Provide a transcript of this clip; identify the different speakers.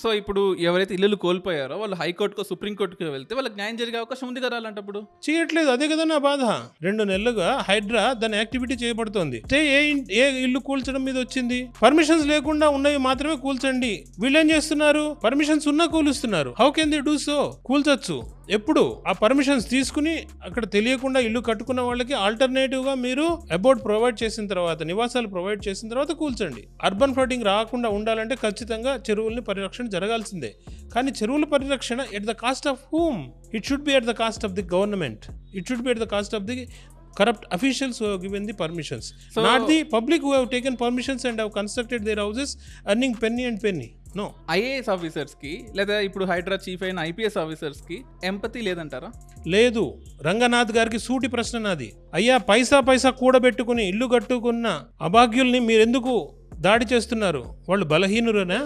Speaker 1: So ఇప్పుడు ఎవరైతే ఇల్లులు కోల్పోయారో వాళ్ళు హైకోర్టుకో సుప్రీంకోర్టుకో వెళ్తే వాళ్ళకి న్యాయం జరిగే అవకాశం ఉంది కదా అలాంటప్పుడు.
Speaker 2: చేయట్లేదు, అదే కదా నా బాధ. 2 నెలలుగా హైడ్రా దాని యాక్టివిటీ చేయబడుతోంది. ఏ ఇల్లు కూల్చడం మీద వచ్చింది? పర్మిషన్స్ లేకుండా ఉన్నవి మాత్రమే కూల్చండి. వీళ్ళేం చేస్తున్నారు? పర్మిషన్స్ ఉన్నా కూలుస్తున్నారు. How can they do so? కూల్చొచ్చు. ఎప్పుడు ఆ పర్మిషన్స్ తీసుకుని అక్కడ తెలియకుండా ఇల్లు కట్టుకున్న వాళ్ళకి ఆల్టర్నేటివ్ గా మీరు అబౌట్ ప్రొవైడ్ చేసిన తర్వాత, నివాసాలు ప్రొవైడ్ చేసిన తర్వాత కూల్చండి. అర్బన్ ఫ్లడ్డింగ్ రాకుండా ఉండాలంటే ఖచ్చితంగా చెరువుల్ని పరిరక్షణ జరగాల్సిందే. కానీ చెరువుల పరిరక్షణ at the cost of whom? It should be at the cost of the government. It should be at the cost of the corrupt officials who have given the permissions, not the public who have taken permissions and have constructed their houses earning penny and penny. No.
Speaker 1: IAS officers కి లేదా ఇప్పుడు Hydraa chief అయిన IPS officers కి empathy లేదంటారా?
Speaker 2: లేదు. రంగనాథ్ గారికి సూటి ప్రశ్న నాది. అయ్యా, పైసా కూడబెట్టుకుని ఇల్లు కట్టుకున్న అభాగ్యుల్ని మీరెందుకు దాడి చేస్తున్నారు? వాళ్ళు బలహీనురేనా?